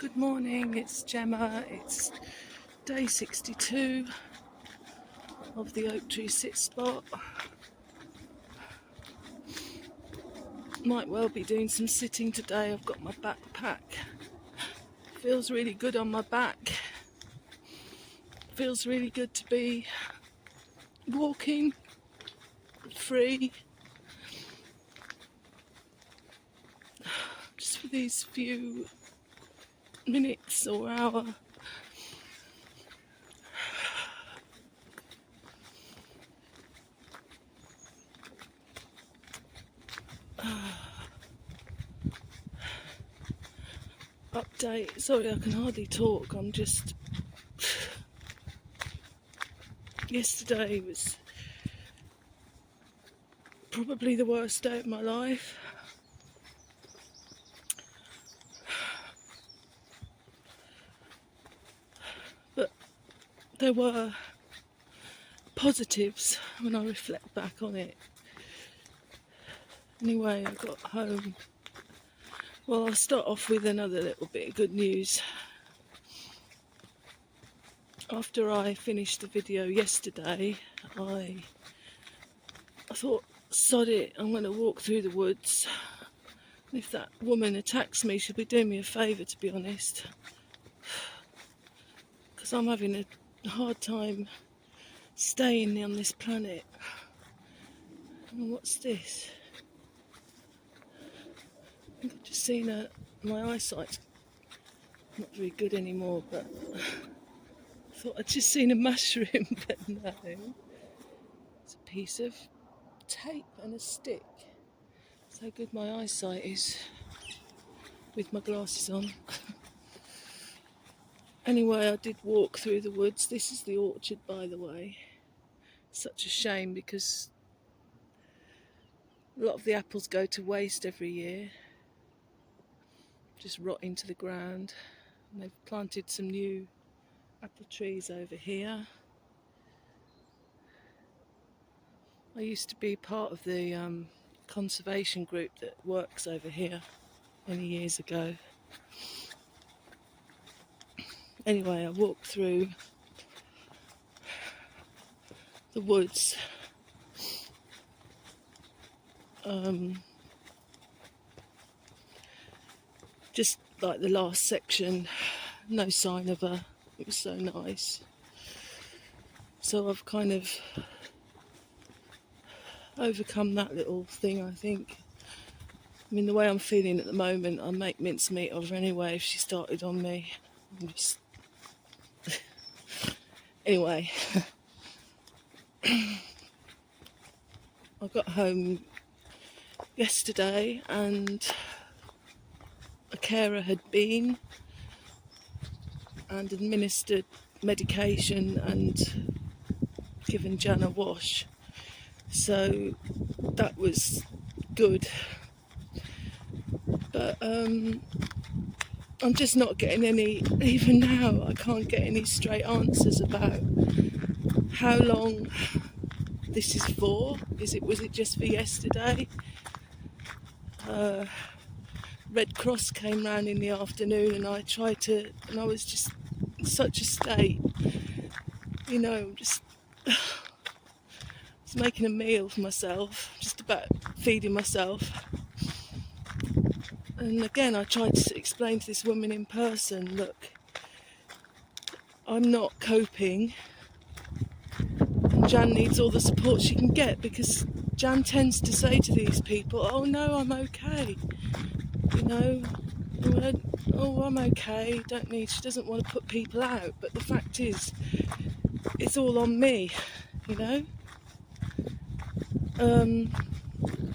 Good morning, it's Gemma. It's day 62 of the oak tree sit spot. Might well be doing some sitting today. I've got my backpack. Feels really good on my back. Feels really good to be walking free. Just for these few minutes or hour. Update. Sorry, I can hardly talk. I'm just... Yesterday was probably the worst day of my life. But there were positives when I reflect back on it. Anyway, I got home. Well, I'll start off with another little bit of good news. After I finished the video yesterday, I thought, sod it, I'm going to walk through the woods. And if that woman attacks me, she'll be doing me a favour, to be honest. Because I'm having a hard time staying on this planet. And what's this? I've just seen my eyesight's not very good anymore, but I thought I'd just seen a mushroom, but no. It's a piece of tape and a stick. That's how good my eyesight is with my glasses on. Anyway, I did walk through the woods. This is the orchard, by the way. Such a shame because a lot of the apples go to waste every year. Just rot into the ground. And they've planted some new apple trees over here. I used to be part of the conservation group that works over here many years ago. Anyway, I walked through the woods. Just like the last section, no sign of her. It was so nice. So I've kind of overcome that little thing, I think. I mean, the way I'm feeling at the moment, I'd make mincemeat of her anyway if she started on me. Anyway, I got home yesterday and a carer had been and administered medication and given Jan a wash. So that was good. But I'm just not getting any, even now, I can't get any straight answers about how long this is for. Was it just for yesterday? Red Cross came round in the afternoon and I was just in such a state, you know, just was making a meal for myself, just about feeding myself. And again, I tried to explain to this woman in person, look, I'm not coping. And Jan needs all the support she can get because Jan tends to say to these people, oh no, I'm okay. You know, oh, I'm okay, she doesn't want to put people out. But the fact is, it's all on me, you know.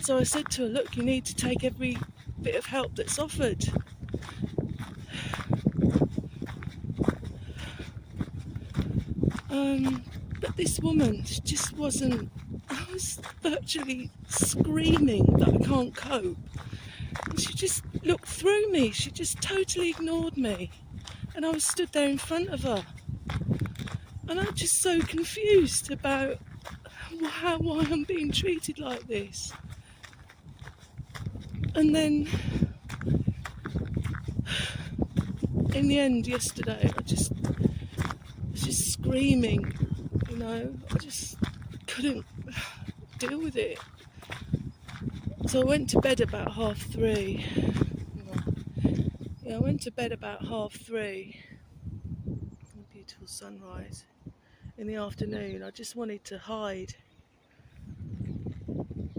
So I said to her, look, you need to take every bit of help that's offered. But this woman just wasn't. I was virtually screaming that I can't cope. And she just looked through me. She just totally ignored me. And I was stood there in front of her. And I'm just so confused about why I'm being treated like this. And then in the end, yesterday, I was just screaming, you know. I just couldn't deal with it. So I went to bed about 3:30. Yeah, I went to bed about 3:30. A beautiful sunrise in the afternoon. I just wanted to hide.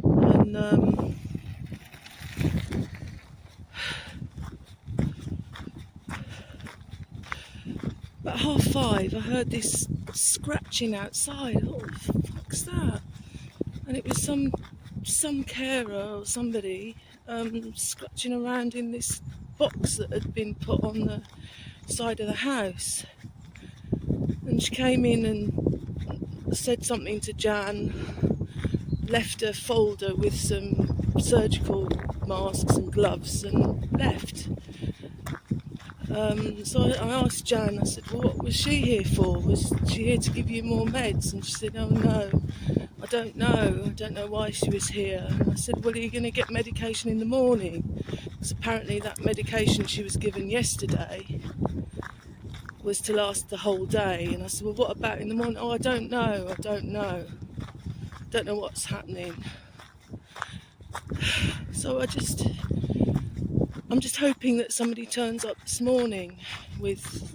And about 5:30, I heard this scratching outside. I thought, what the fuck's that? And it was some carer or somebody scratching around in this box that had been put on the side of the house. And she came in and said something to Jan, left a folder with some surgical masks and gloves, and left. So I asked Jan, I said, well, what was she here for? Was she here to give you more meds? And she said, oh no, I don't know why she was here. And I said, well, are you going to get medication in the morning? Because apparently that medication she was given yesterday was to last the whole day. And I said, well, what about in the morning? Oh, I don't know what's happening. So I'm just hoping that somebody turns up this morning with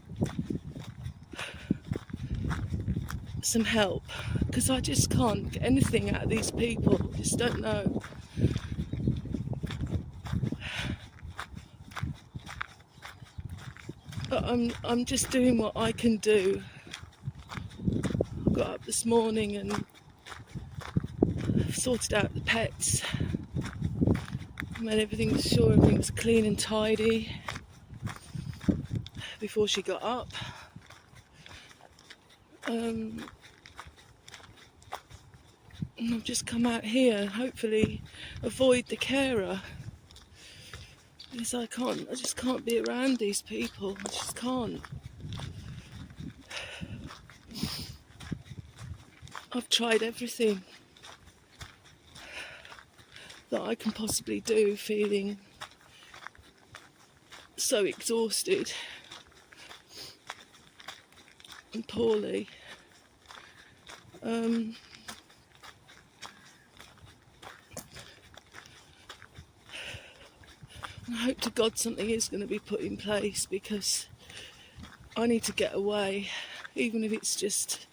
some help, because I just can't get anything out of these people. I just don't know. But I'm just doing what I can do. I got up this morning and sorted out the pets. Made everything sure everything was clean and tidy before she got up. And I've just come out here and hopefully avoid the carer, because I just can't be around these people. I just can't. I've tried everything that I can possibly do, feeling so exhausted and poorly. I hope to God something is going to be put in place, because I need to get away, even if it's just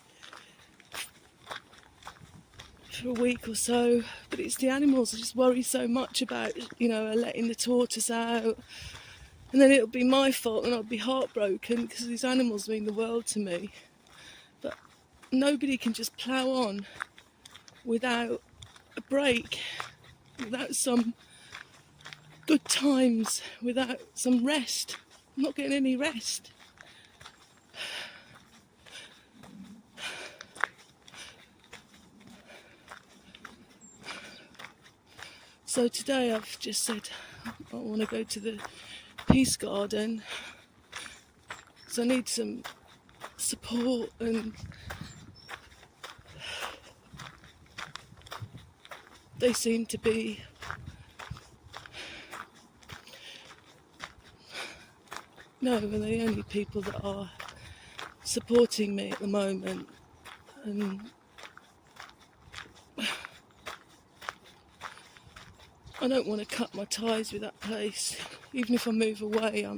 for a week or so. But it's the animals I just worry so much about, you know, letting the tortoise out, and then it'll be my fault and I'll be heartbroken because these animals mean the world to me. But nobody can just plough on without a break, without some good times, without some rest. I'm not getting any rest. So today I've just said I want to go to the Peace Garden because I need some support, and they seem to be they're the only people that are supporting me at the moment. And I don't want to cut my ties with that place. Even if I move away,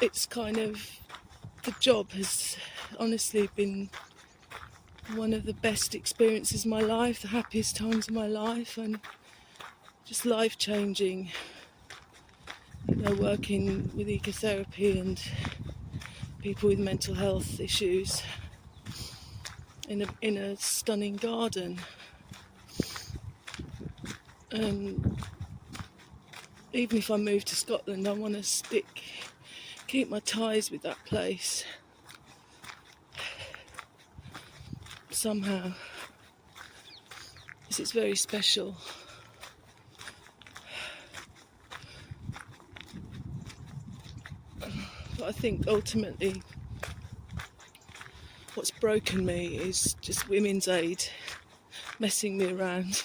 it's kind of, the job has honestly been one of the best experiences of my life, the happiest times of my life, and just life-changing. You know, working with ecotherapy and people with mental health issues in a stunning garden. And even if I move to Scotland, I want to keep my ties with that place somehow, because it's very special. But I think ultimately what's broken me is just Women's Aid messing me around.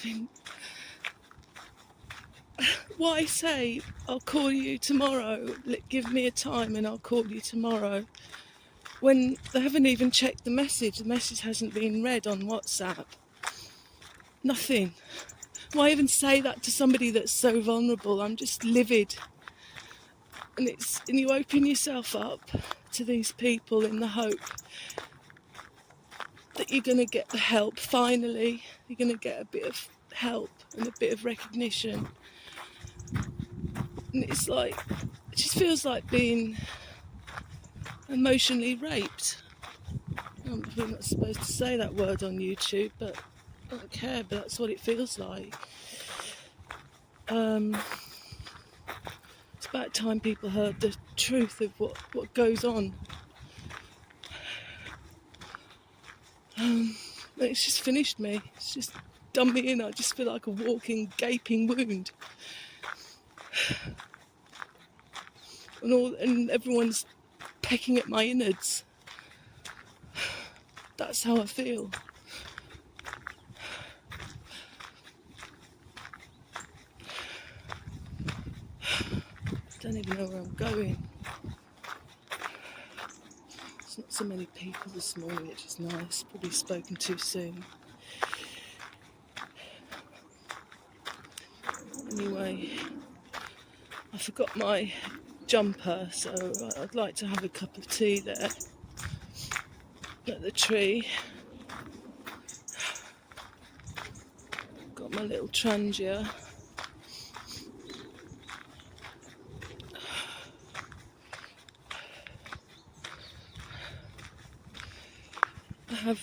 Why say, I'll call you tomorrow, give me a time and I'll call you tomorrow, when they haven't even checked the message hasn't been read on WhatsApp. Nothing. Why even say that to somebody that's so vulnerable? I'm just livid. And you open yourself up to these people in the hope that you're going to get the help finally. You're going to get a bit of help and a bit of recognition. And it's like, it just feels like being emotionally raped. I'm probably not supposed to say that word on YouTube, but I don't care, but that's what it feels like. It's about time people heard the truth of what goes on. It's just finished me. It's just done me in. I just feel like a walking, gaping wound. And everyone's pecking at my innards. That's how I feel. I don't even know where I'm going. There's not so many people this morning, which is nice. Probably spoken too soon. Anyway, I forgot my jumper, so I'd like to have a cup of tea there at the tree. Got my little trangia. I have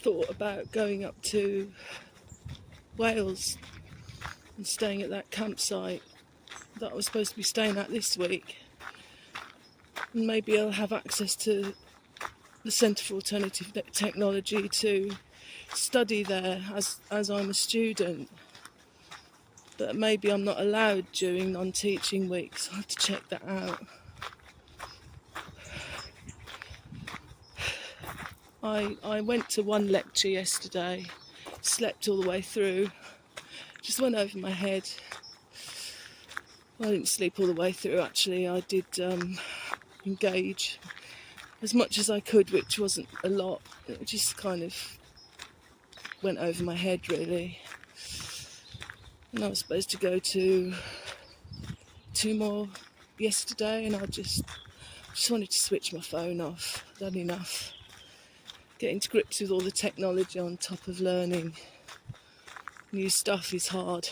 thought about going up to Wales and staying at that campsite that I was supposed to be staying at this week. And maybe I'll have access to the Centre for Alternative Technology to study there as I'm a student. But maybe I'm not allowed during non-teaching weeks. I'll have to check that out. I went to one lecture yesterday, slept all the way through, just went over my head. Well, I didn't sleep all the way through actually. I did engage as much as I could, which wasn't a lot. It just kind of went over my head really. And I was supposed to go to 2 more yesterday, and I just wanted to switch my phone off. I'd had enough. Getting to grips with all the technology on top of learning new stuff is hard.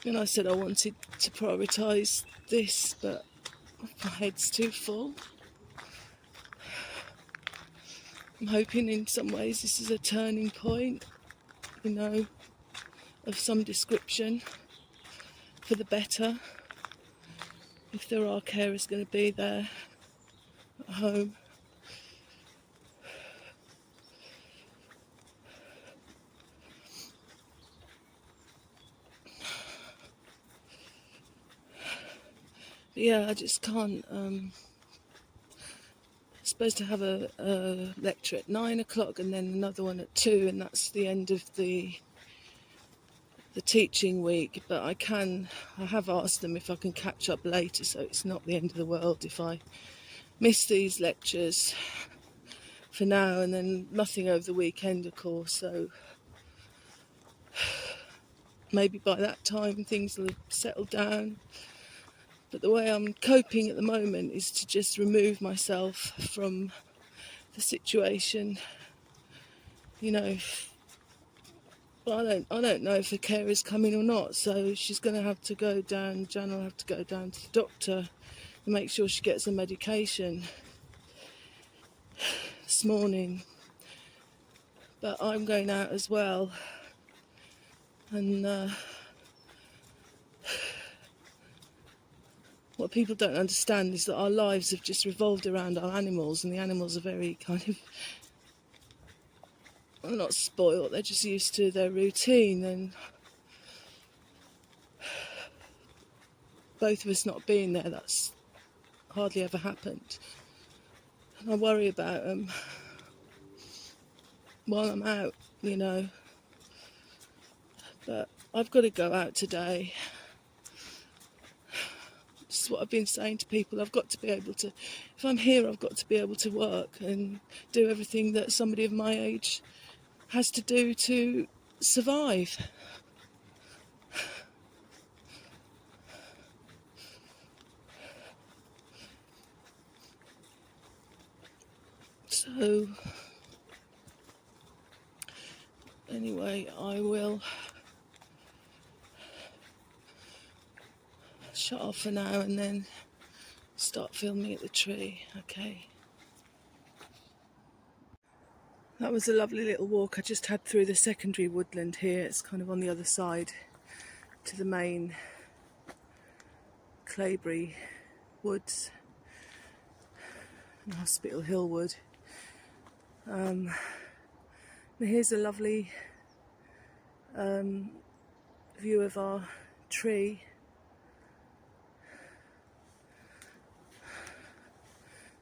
And I said I wanted to prioritise this, but my head's too full. I'm hoping in some ways this is a turning point, of some description for the better. If there are carers going to be there at home. But yeah, I just can't. Supposed to have a lecture at 9 o'clock and then another one at 2, and that's the end of the teaching week. But I have asked them if I can catch up later, so it's not the end of the world if I miss these lectures for now, and then nothing over the weekend, of course. So maybe by that time things will have settled down. But the way I'm coping at the moment is to just remove myself from the situation. But I don't know if the care is coming or not. So she's going to have to go down. Jan will have to go down to the doctor and make sure she gets her medication this morning. But I'm going out as well, and what people don't understand is that our lives have just revolved around our animals, and the animals are very kind of, well, not spoiled, they're just used to their routine, and both of us not being there, that's hardly ever happened. And I worry about them while I'm out, But I've got to go out today. This is what I've been saying to people. I've got to be able to, if I'm here, I've got to be able to work and do everything that somebody of my age has to do to survive. So, anyway, I will shut off for now and then start filming at the tree, okay? That was a lovely little walk I just had through the secondary woodland here. It's kind of on the other side to the main Claybury woods and Hospital Hill Wood. Here's a lovely view of our tree.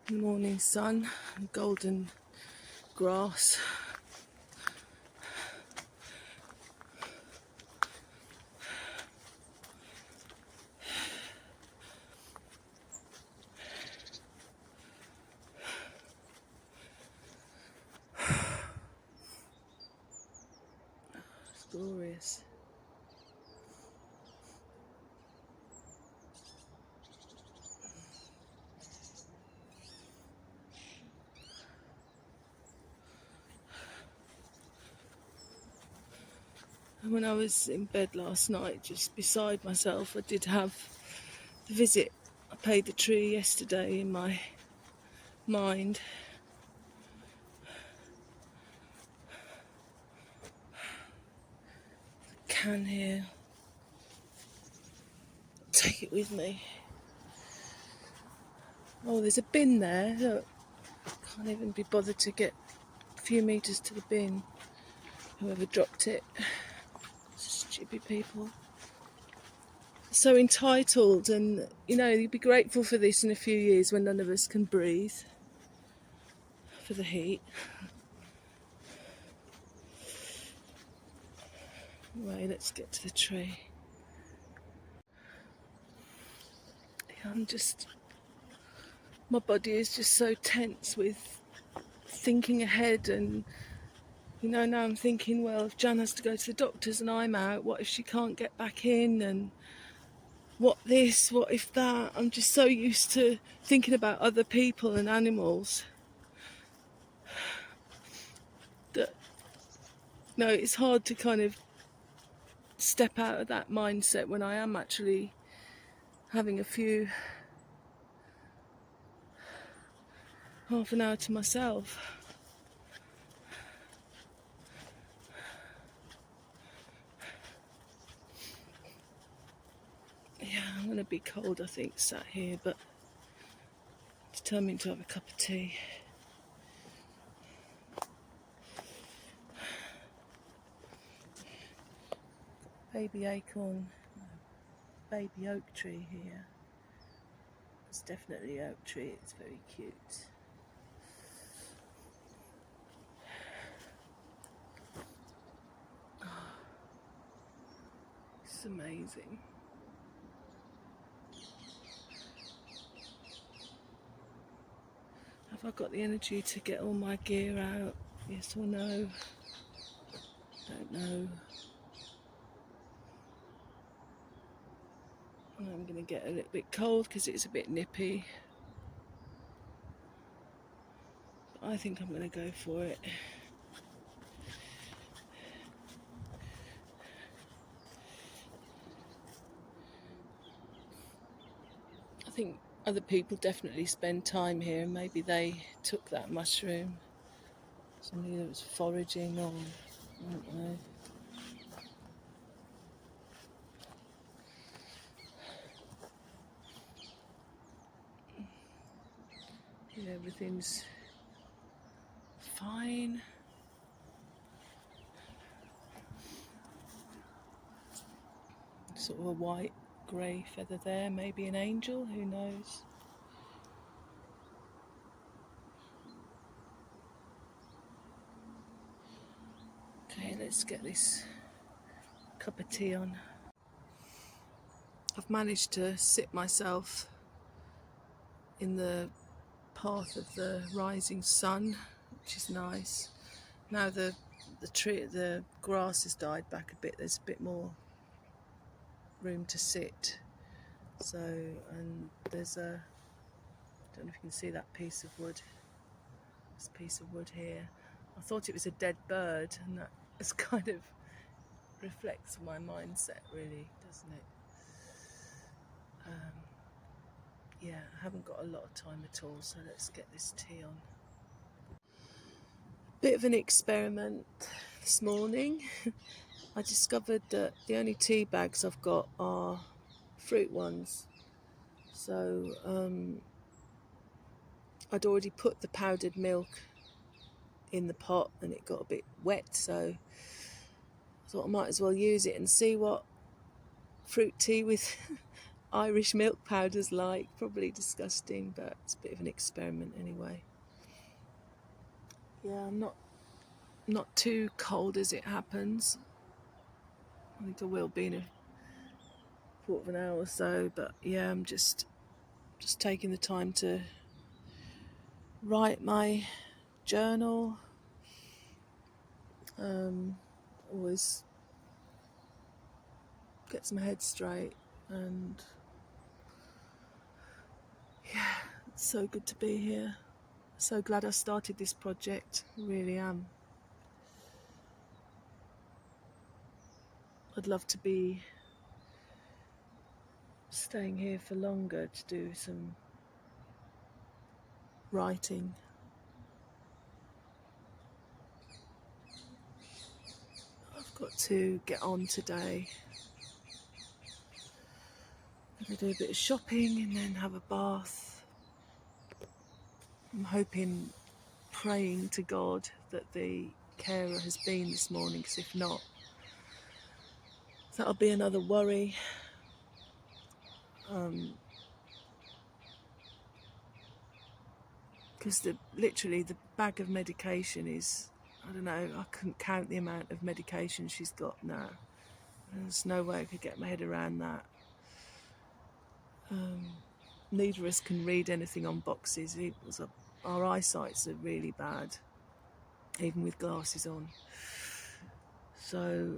The morning sun and golden grass. It's glorious. And when I was in bed last night, just beside myself, I did have the visit. I paid the tree yesterday in my mind. The can here. Take it with me. Oh, there's a bin there. Look, can't even be bothered to get a few metres to the bin. Whoever dropped it. Stupid people. So entitled, and you know, you'd be grateful for this in a few years when none of us can breathe for the heat. Anyway, let's get to the tree. My body is just so tense with thinking ahead, and you know, now I'm thinking, well, if Jan has to go to the doctors and I'm out, what if she can't get back in, and what this, what if that? I'm just so used to thinking about other people and animals that, no, it's hard to kind of step out of that mindset when I am actually having a few half an hour to myself. Yeah, I'm going to be cold, I think, sat here, but determined to have a cup of tea. Baby acorn, baby oak tree here. It's definitely an oak tree, it's very cute. Oh, it's amazing. Have I got the energy to get all my gear out? Yes or no? Don't know. I'm going to get a little bit cold because it's a bit nippy. But I think I'm going to go for it. I think other people definitely spend time here, and maybe they took that mushroom. Somebody that was foraging, or I don't know. Yeah, everything's fine. Sort of a white grey feather there, maybe an angel, who knows. Okay, let's get this cup of tea on. I've managed to sit myself in the path of the rising sun, which is nice. Now the grass has died back a bit. There's a bit more room to sit. So, and there's a, I don't know if you can see that piece of wood. This piece of wood here. I thought it was a dead bird, and that is kind of reflects my mindset, really, doesn't it? Yeah, I haven't got a lot of time at all, so let's get this tea on. Bit of an experiment this morning. I discovered that the only tea bags I've got are fruit ones. So I'd already put the powdered milk in the pot and it got a bit wet, so I thought I might as well use it and see what fruit tea with Irish milk powder's like. Probably disgusting, but it's a bit of an experiment anyway. Yeah, I'm not too cold as it happens. I think I will be in a quarter of an hour or so, but yeah, I'm just taking the time to write my journal. Always gets my head straight, and yeah, it's so good to be here. So glad I started this project, I really am. I'd love to be staying here for longer to do some writing. I've got to get on today. I'm going to do a bit of shopping and then have a bath. I'm hoping, praying to God that the carer has been this morning, because if not, that'll be another worry. Because literally the bag of medication is, I don't know, I couldn't count the amount of medication she's got now. There's no way I could get my head around that. Neither of us can read anything on boxes. Our eyesight's are really bad, even with glasses on. So,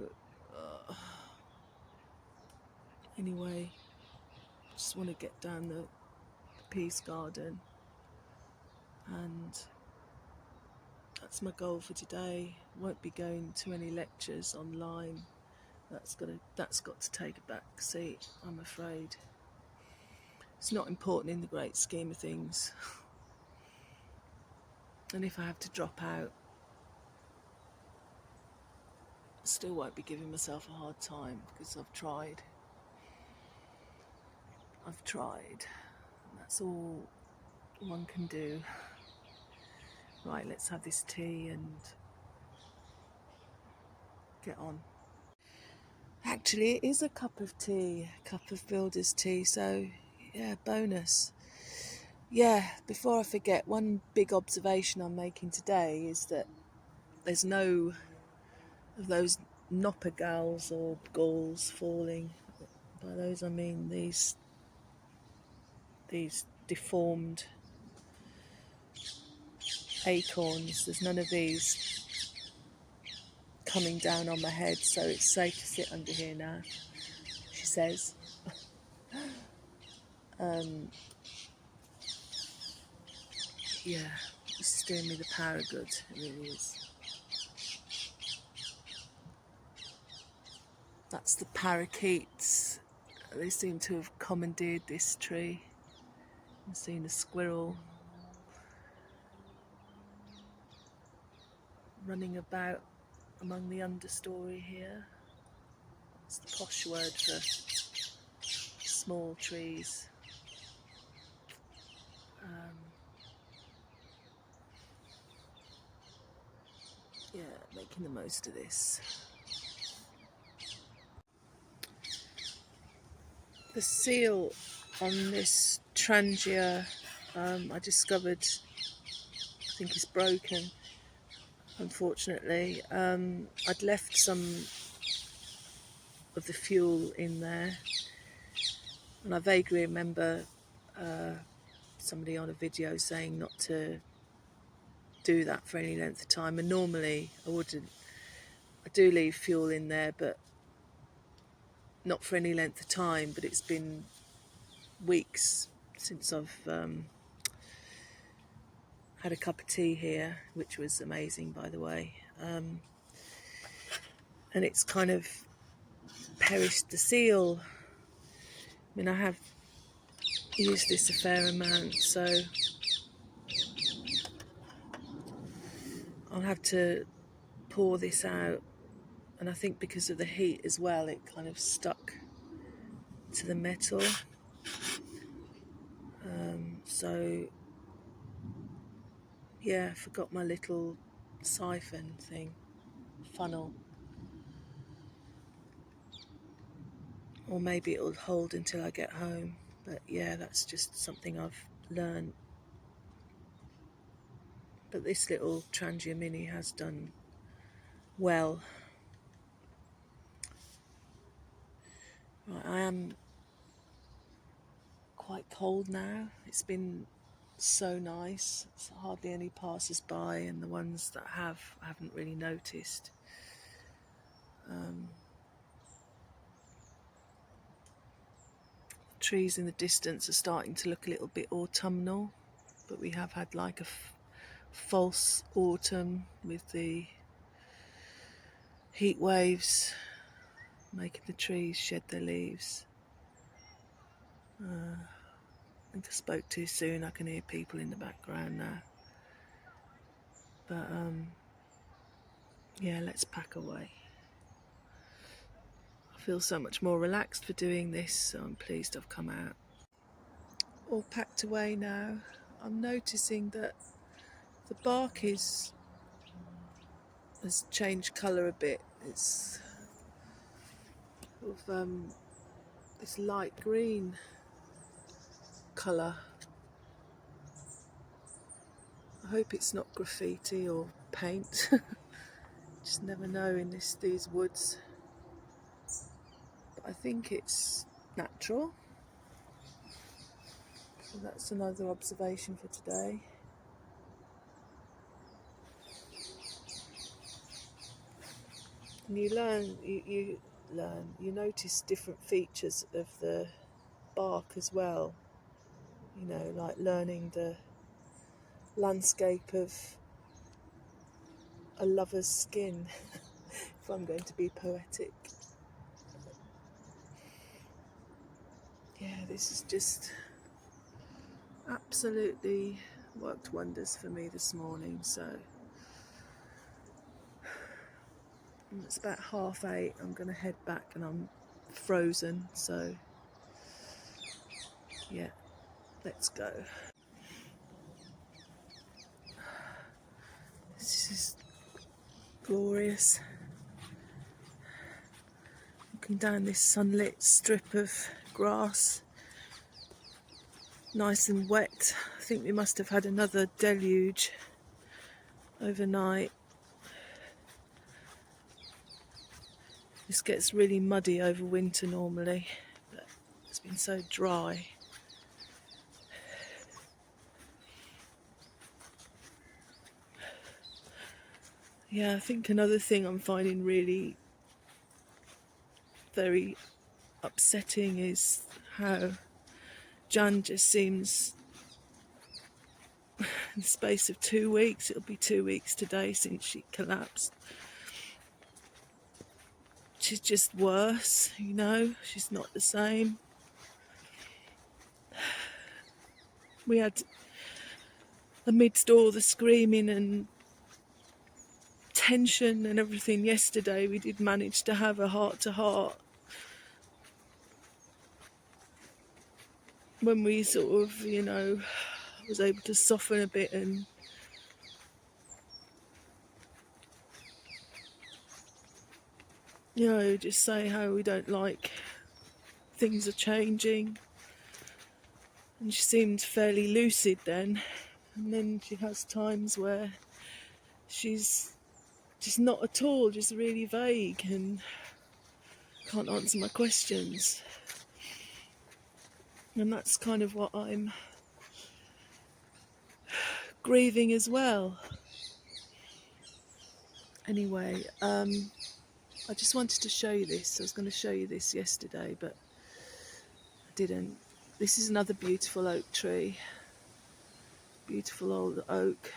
anyway, just want to get down the Peace Garden, and that's my goal for today. Won't be going to any lectures online. That's got to take a back seat, I'm afraid. It's not important in the great scheme of things. And if I have to drop out, I still won't be giving myself a hard time, because I've tried. And that's all one can do. Right, let's have this tea and get on. Actually, it is a cup of tea, a cup of builder's tea, so yeah, bonus. Yeah, before I forget, one big observation I'm making today is that there's no of those noppergals or galls falling. By those I mean these deformed acorns. There's none of these coming down on my head, so it's safe to sit under here now, she says. Yeah, this is doing me the power of good, it really is. That's the parakeets. They seem to have commandeered this tree. I've seen a squirrel running about among the understory here. It's the posh word for small trees. Yeah, making the most of this. The seal on this Trangia, I discovered, I think is broken, unfortunately. I'd left some of the fuel in there. And I vaguely remember somebody on a video saying not to do that for any length of time, and normally I wouldn't. I do leave fuel in there, but not for any length of time. But it's been weeks since I've had a cup of tea here, which was amazing, by the way, and it's kind of perished the seal. I mean, I have used this a fair amount, so I'll have to pour this out, and I think because of the heat as well, it kind of stuck to the metal. So yeah, I forgot my little siphon thing, funnel, or maybe it'll hold until I get home. But yeah, that's just something I've learned. But this little Trangia Mini has done well. Right, I am quite cold now. It's been so nice. It's hardly any passers by, and the ones that I haven't really noticed. Trees in the distance are starting to look a little bit autumnal, but we have had like a false autumn with the heat waves making the trees shed their leaves. I think I spoke too soon. I can hear people in the background now. But yeah, let's pack away. I feel so much more relaxed for doing this, so I'm pleased I've come out. All packed away now. I'm noticing that the bark has changed colour a bit. It's sort of this light green colour. I hope it's not graffiti or paint. Just never know in these woods. But I think it's natural. So that's another observation for today. And you notice different features of the bark as well. You know, like learning the landscape of a lover's skin, if I'm going to be poetic. Yeah, this has just absolutely worked wonders for me this morning. So it's about 8:30. I'm going to head back, and I'm frozen. So yeah, let's go. This is glorious. Looking down this sunlit strip of grass, nice and wet. I think we must have had another deluge overnight. This gets really muddy over winter normally, but it's been so dry. Yeah, I think another thing I'm finding really very upsetting is how Jan just seems, in the space of 2 weeks, it'll be 2 weeks today since she collapsed, she's just worse, you know, she's not the same. We had, amidst all the screaming and tension and everything yesterday, we did manage to have a heart-to-heart when we sort of, you know, was able to soften a bit and you know, just say how we don't like things are changing. And she seemed fairly lucid then, and then she has times where she's just not at all, just really vague. And can't answer my questions. And that's kind of what I'm grieving as well. Anyway, I just wanted to show you this. I was going to show you this yesterday, but I didn't. This is another beautiful oak tree. Beautiful old oak.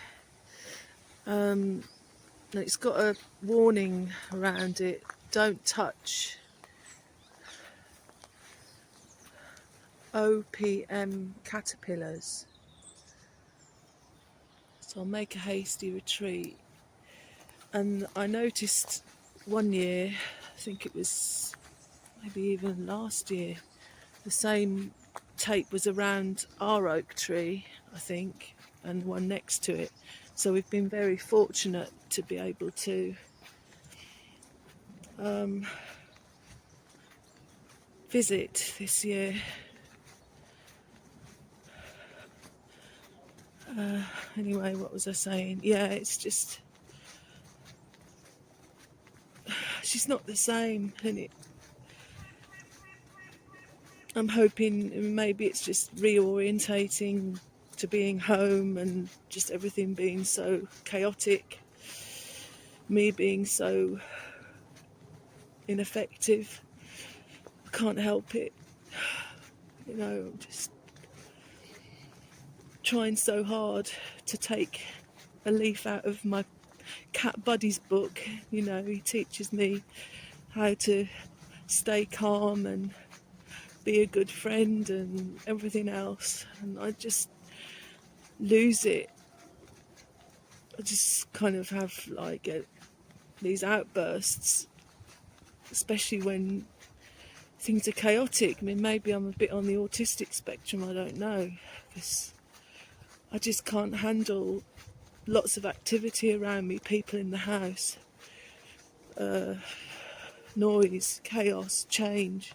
It's got a warning around it. Don't touch. OPM caterpillars. So I'll make a hasty retreat. And I noticed one year, I think it was maybe even last year, the same tape was around our oak tree, I think, and one next to it. So we've been very fortunate to be able to visit this year. Anyway, what was I saying? Yeah, it's just, she's not the same, and I'm hoping maybe it's just reorientating to being home and just everything being so chaotic, me being so ineffective. I can't help it. I'm just trying so hard to take a leaf out of my cat buddy's book. He teaches me how to stay calm and be a good friend and everything else, and I just lose it. I just kind of have these outbursts, especially when things are chaotic. I mean, maybe I'm a bit on the autistic spectrum, I don't know, because I just can't handle lots of activity around me, people in the house, noise, chaos, change.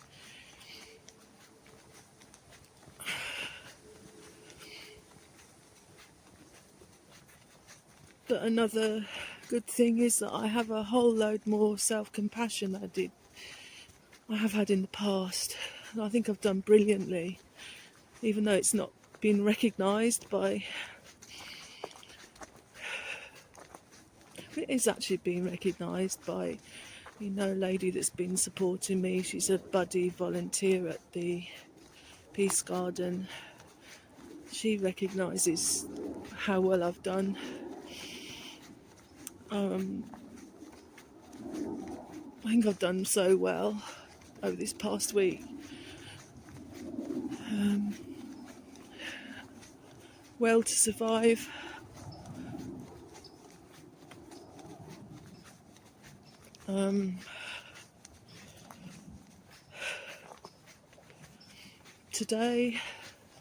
But another good thing is that I have a whole load more self-compassion than I have had in the past. And I think I've done brilliantly, even though it's not been recognised by... It is actually being recognised by, a lady that's been supporting me. She's a buddy volunteer at the Peace Garden. She recognises how well I've done. I think I've done so well over this past week. Well to survive. Today,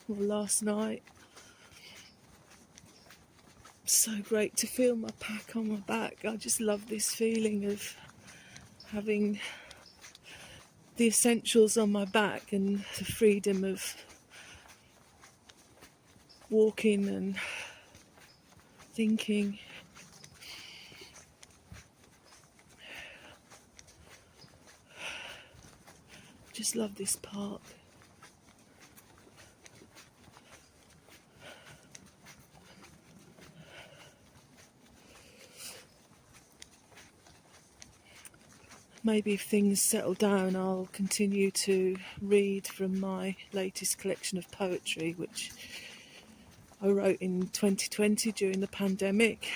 or last night, so great to feel my pack on my back. I just love this feeling of having the essentials on my back and the freedom of walking and thinking. Just love this park. Maybe if things settle down, I'll continue to read from my latest collection of poetry, which I wrote in 2020 during the pandemic.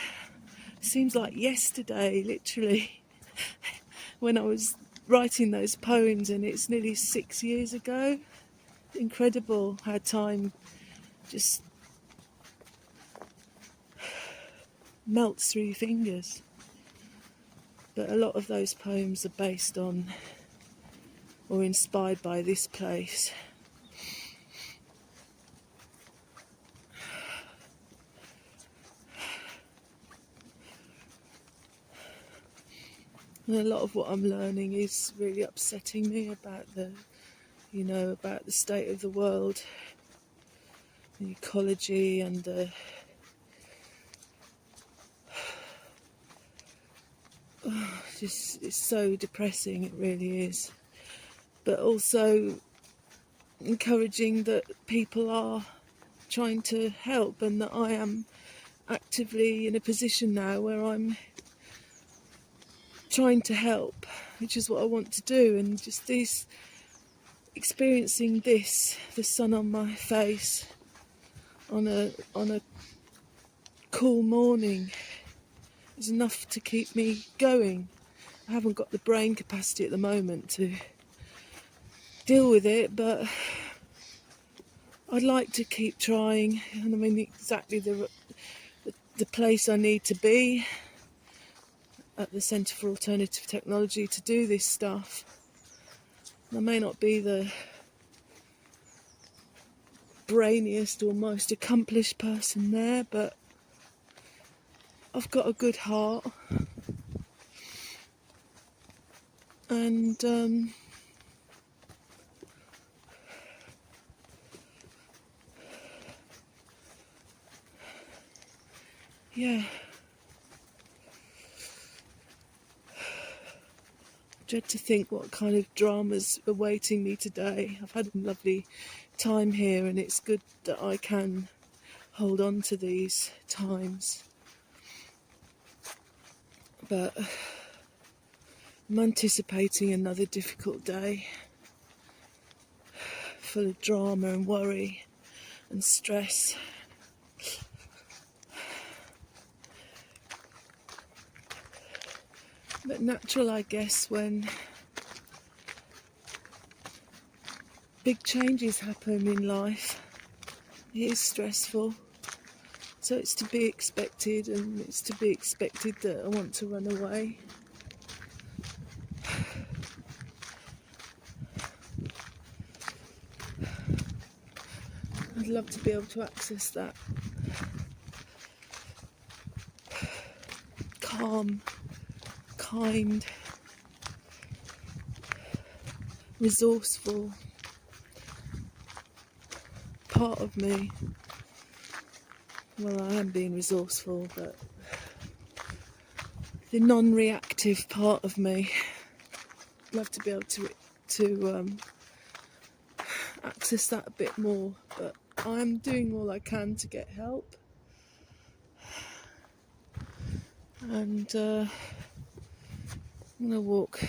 Seems like yesterday, literally, when I was writing those poems, and it's nearly 6 years ago. Incredible how time just melts through your fingers. But a lot of those poems are based on or inspired by this place. And a lot of what I'm learning is really upsetting me about about the state of the world, the ecology, and it's so depressing, it really is. but also encouraging that people are trying to help, and that I am actively in a position now where I'm trying to help, which is what I want to do. And just experiencing this, the sun on my face on a cool morning, is enough to keep me going. I haven't got the brain capacity at the moment to deal with it, but I'd like to keep trying. And I'm in exactly the place I need to be at the Centre for Alternative Technology to do this stuff. I may not be the brainiest or most accomplished person there, but I've got a good heart, and yeah, dread to think what kind of drama's awaiting me today. I've had a lovely time here, and it's good that I can hold on to these times, but I'm anticipating another difficult day full of drama and worry and stress. But natural, I guess, when big changes happen in life. It is stressful, so it's to be expected, and it's to be expected that I want to run away. I'd love to be able to access that calm, kind, resourceful part of me. Well, I am being resourceful, but the non-reactive part of me, I'd love to be able to access that a bit more, but I'm doing all I can to get help. And I'm going to walk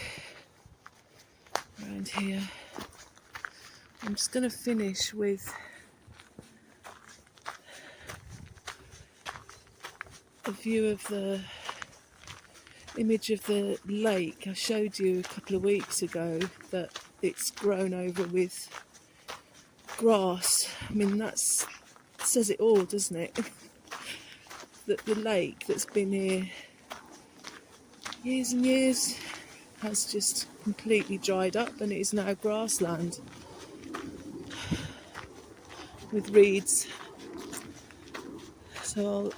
around here. I'm just going to finish with a view of the image of the lake. I showed you a couple of weeks ago that it's grown over with grass. I mean, that says it all, doesn't it? That the lake that's been here years and years has just completely dried up, and it is now grassland with reeds. So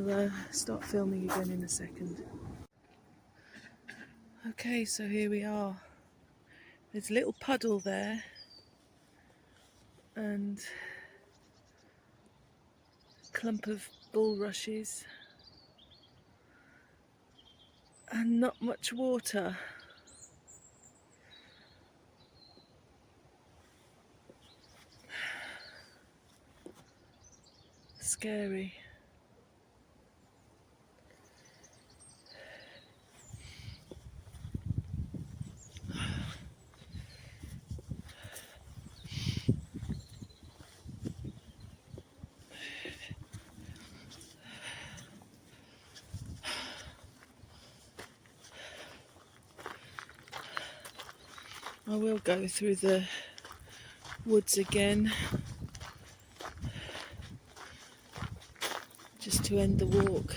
I'll start filming again in a second. Okay, so here we are. There's a little puddle there, and a clump of bulrushes, and not much water. Scary. I will go through the woods again, just to end the walk.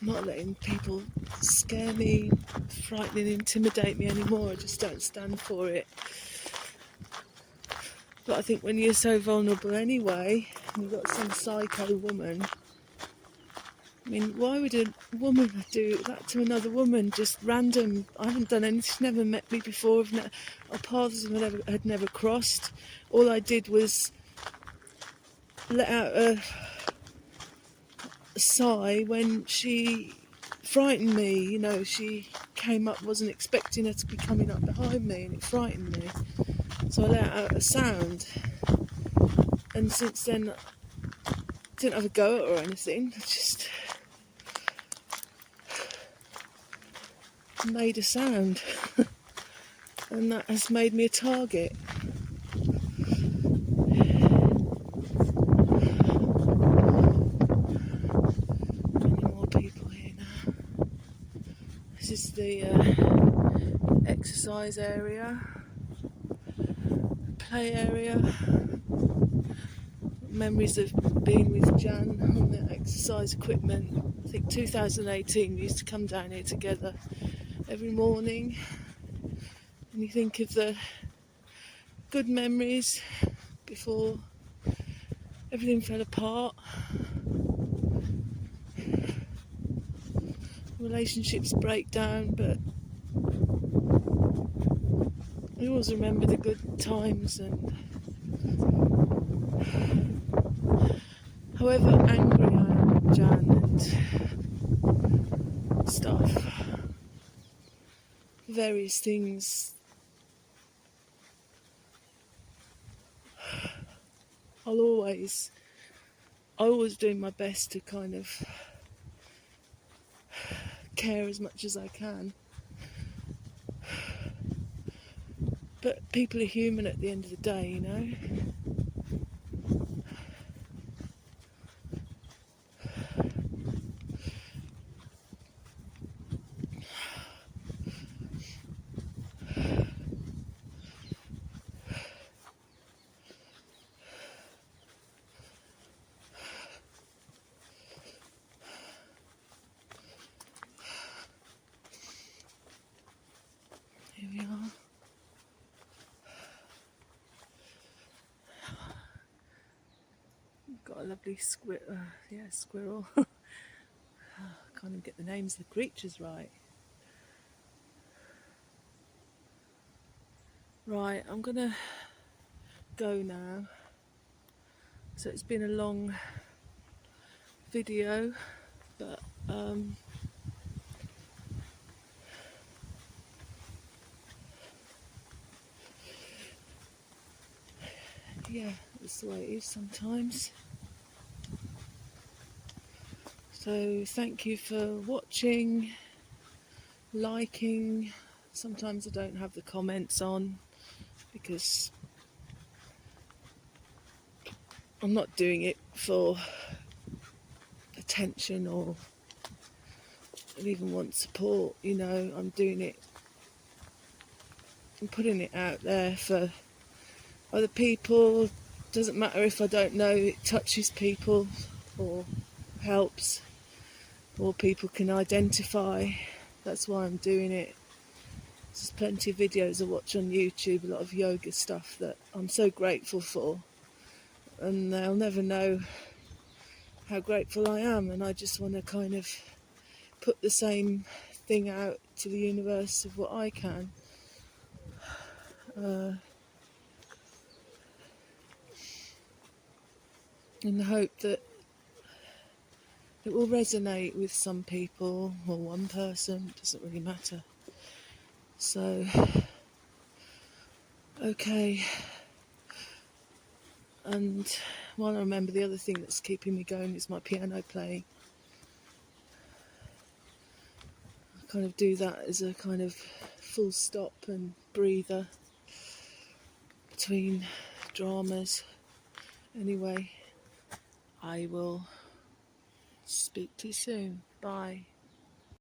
I'm not letting people scare me, frighten and intimidate me anymore. I just don't stand for it. But I think when you're so vulnerable anyway, and you've got some psycho woman, I mean, why would a woman do that to another woman? Just random. I haven't done anything. She's never met me before. Our paths had never crossed. All I did was let out a sigh when she frightened me, you know. She came up, wasn't expecting her to be coming up behind me, and it frightened me. So I let out a sound, and since then I didn't have a go at her or anything. I just made a sound, and that has made me a target. This is the exercise area, play area. Memories of being with Jan on the exercise equipment. I think 2018 we used to come down here together every morning, and you think of the good memories before everything fell apart. Relationships break down, but I always remember the good times, and however angry I am at Jan and stuff, various things, I always do my best to kind of care as much as I can. But people are human at the end of the day, you know. Here we are. Got a lovely squirrel. I can't even get the names of the creatures right. Right, I'm gonna go now. So it's been a long video, but yeah, that's the way it is sometimes. So thank you for watching, liking. Sometimes I don't have the comments on because I'm not doing it for attention or even want support, you know. I'm doing it, I'm putting it out there for other people. Doesn't matter if I don't know it touches people or helps, or people can identify. That's why I'm doing it. There's plenty of videos I watch on YouTube, a lot of yoga stuff that I'm so grateful for, and they'll never know how grateful I am, and I just want to kind of put the same thing out to the universe of what I can. In the hope that it will resonate with some people or one person, it doesn't really matter. So, okay. And while I remember, the other thing that's keeping me going is my piano playing. I kind of do that as a kind of full stop and breather between dramas. Anyway, I will speak to you soon. Bye.